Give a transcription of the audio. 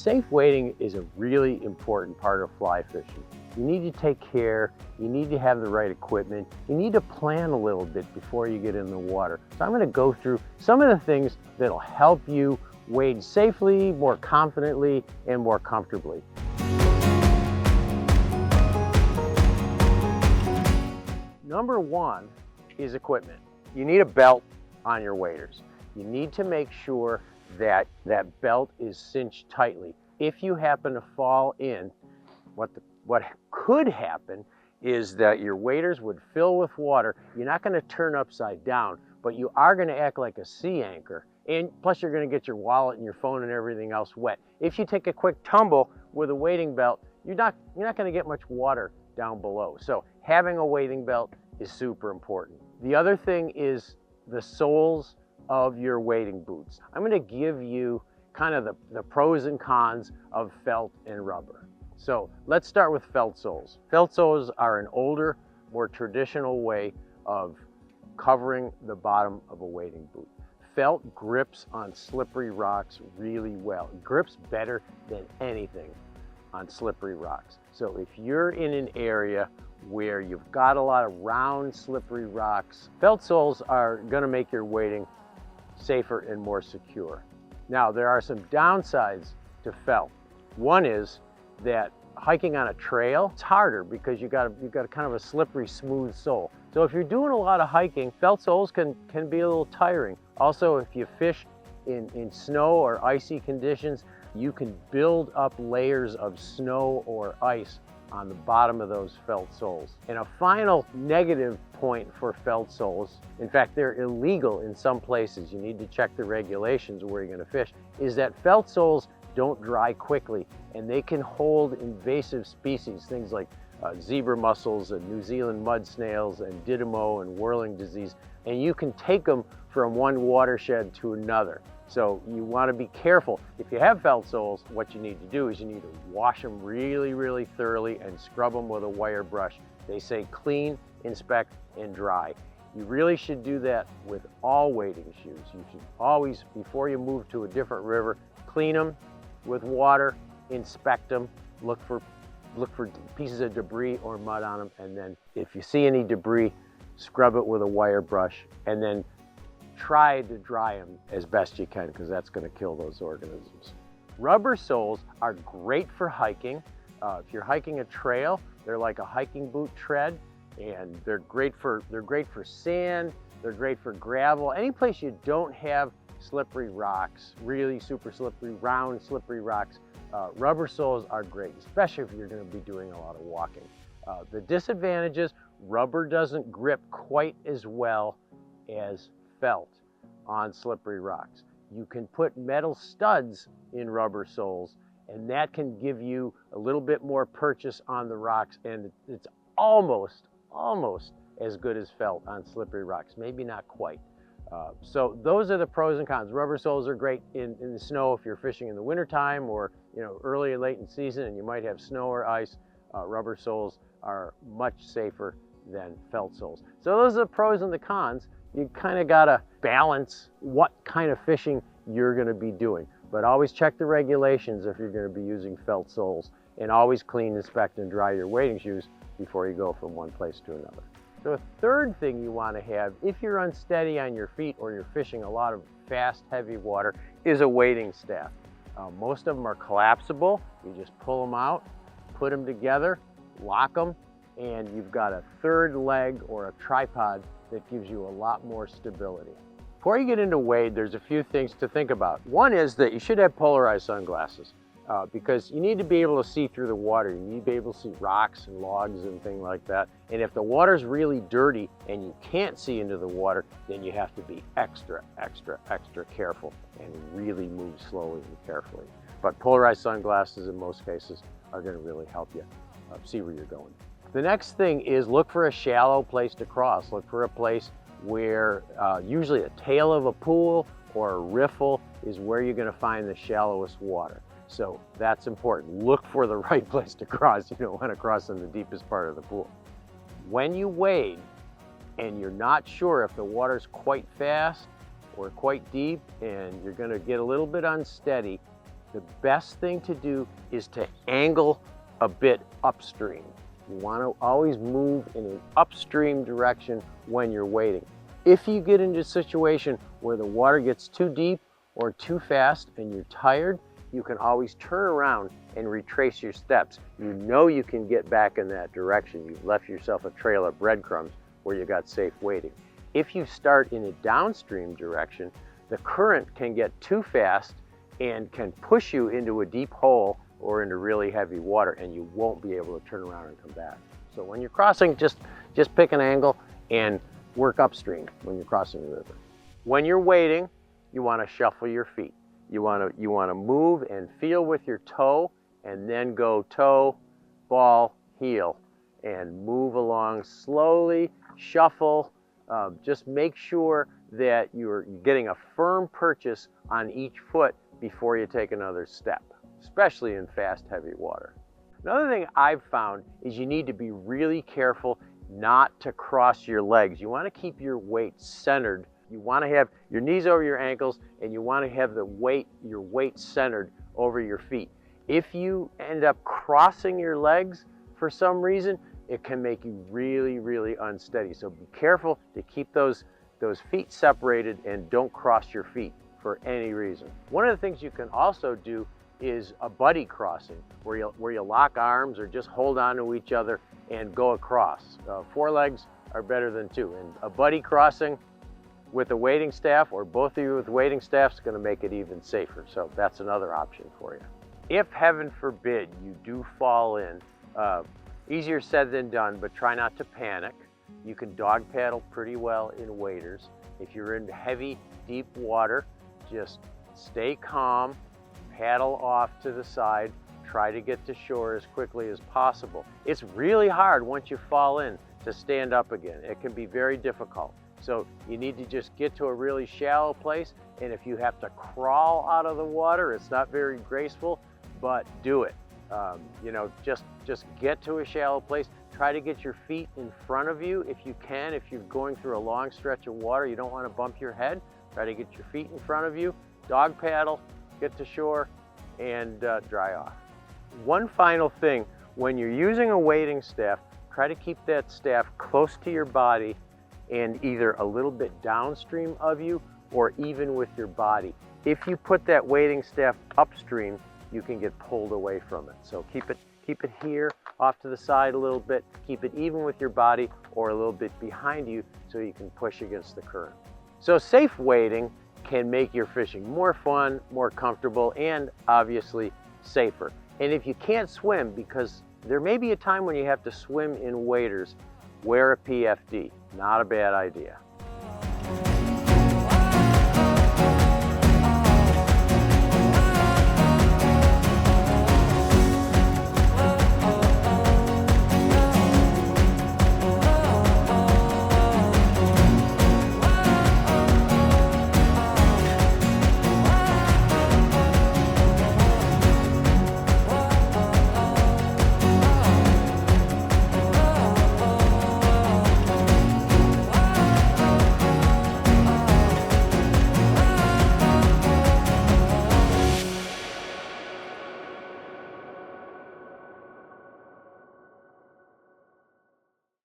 Safe wading is a really important part of fly fishing. You need to take care, you need to have the right equipment, you need to plan a little bit before you get in the water. So I'm going to go through some of the things that'll help you wade safely, more confidently, and more comfortably. Number one is equipment. You need a belt on your waders. You need to make sure that that belt is cinched tightly. If you happen to fall in, what could happen is that your waders would fill with water. You're not going to turn upside down, but you are going to act like a sea anchor. And plus you're going to get your wallet and your phone and everything else wet. If you take a quick tumble with a wading belt, you're not going to get much water down below. So having a wading belt is super important. The other thing is the soles of your wading boots. I'm going to give you kind of the pros and cons of felt and rubber. So let's start with felt soles. Felt soles are an older, more traditional way of covering the bottom of a wading boot. Felt grips on slippery rocks really well. It grips better than anything on slippery rocks. So if you're in an area where you've got a lot of round, slippery rocks, felt soles are going to make your wading safer and more secure. Now, there are some downsides to felt. One is that hiking on a trail, it's harder because you've got kind of a slippery, smooth sole. So if you're doing a lot of hiking, felt soles can be a little tiring. Also, if you fish in snow or icy conditions, you can build up layers of snow or ice on the bottom of those felt soles. And a final negative point for felt soles, in fact, they're illegal in some places, you need to check the regulations where you're going to fish, is that felt soles don't dry quickly and they can hold invasive species, things like zebra mussels and New Zealand mud snails and didymo and whirling disease, and you can take them from one watershed to another. So you want to be careful. If you have felt soles, what you need to do is you need to wash them really, really thoroughly and scrub them with a wire brush. They say clean, inspect, and dry. You really should do that with all wading shoes. You should always, before you move to a different river, clean them with water, inspect them, look for pieces of debris or mud on them, and then if you see any debris, scrub it with a wire brush, and then try to dry them as best you can, because that's going to kill those organisms. Rubber soles are great for hiking. If you're hiking a trail, they're like a hiking boot tread, and they're great for sand, they're great for gravel. Any place you don't have slippery rocks, really super slippery, round slippery rocks, rubber soles are great, especially if you're going to be doing a lot of walking. The disadvantages, rubber doesn't grip quite as well as felt on slippery rocks. You can put metal studs in rubber soles, and that can give you a little bit more purchase on the rocks, and it's almost as good as felt on slippery rocks, maybe not quite. So those are the pros and cons. Rubber soles are great in the snow if you're fishing in the wintertime, or early or late in season and you might have snow or ice. Rubber soles are much safer than felt soles. So those are the pros and the cons. You kind of got to balance what kind of fishing you're going to be doing. But always check the regulations if you're going to be using felt soles, and always clean, inspect, and dry your wading shoes before you go from one place to another. So a third thing you want to have, if you're unsteady on your feet or you're fishing a lot of fast, heavy water, is a wading staff. Most of them are collapsible. You just pull them out, put them together, lock them, and you've got a third leg or a tripod that gives you a lot more stability. Before you get into wade, there's a few things to think about. One is that you should have polarized sunglasses because you need to be able to see through the water. You need to be able to see rocks and logs and things like that. And if the water's really dirty and you can't see into the water, then you have to be extra careful and really move slowly and carefully. But polarized sunglasses in most cases are going to really help you see where you're going. The next thing is look for a shallow place to cross. Look for a place where usually the tail of a pool or a riffle is where you're going to find the shallowest water. So that's important. Look for the right place to cross. You don't want to cross in the deepest part of the pool. When you wade and you're not sure if the water's quite fast or quite deep and you're going to get a little bit unsteady, the best thing to do is to angle a bit upstream. You want to always move in an upstream direction when you're wading. If you get into a situation where the water gets too deep or too fast and you're tired, you can always turn around and retrace your steps. You know you can get back in that direction. You've left yourself a trail of breadcrumbs where you got safe wading. If you start in a downstream direction, the current can get too fast and can push you into a deep hole or into really heavy water, and you won't be able to turn around and come back. So when you're crossing, just pick an angle and work upstream when you're crossing the river. When you're wading, you want to shuffle your feet. You want to move and feel with your toe, and then go toe, ball, heel, and move along slowly, shuffle. Just make sure that you're getting a firm purchase on each foot before you take another step, especially in fast, heavy water. Another thing I've found is you need to be really careful not to cross your legs. You want to keep your weight centered. You want to have your knees over your ankles, and you want to have your weight centered over your feet. If you end up crossing your legs for some reason, it can make you really, really unsteady. So be careful to keep those feet separated and don't cross your feet for any reason. One of the things you can also do is a buddy crossing, where you lock arms or just hold on to each other and go across. 4 legs are better than 2. And a buddy crossing with a wading staff, or both of you with wading staff, is going to make it even safer. So that's another option for you. If, heaven forbid, you do fall in, easier said than done, but try not to panic. You can dog paddle pretty well in waders. If you're in heavy, deep water, just stay calm, paddle off to the side, try to get to shore as quickly as possible. It's really hard once you fall in to stand up again. It can be very difficult. So you need to just get to a really shallow place, and if you have to crawl out of the water, it's not very graceful, but do it. Just get to a shallow place. Try to get your feet in front of you if you can. If you're going through a long stretch of water, you don't want to bump your head. Try to get your feet in front of you, dog paddle, get to shore, and dry off. One final thing, when you're using a wading staff, try to keep that staff close to your body and either a little bit downstream of you or even with your body. If you put that wading staff upstream, you can get pulled away from it. So keep it here, off to the side a little bit, keep it even with your body or a little bit behind you so you can push against the current. So safe wading can make your fishing more fun, more comfortable, and obviously safer. And if you can't swim, because there may be a time when you have to swim in waders, wear a PFD. Not a bad idea.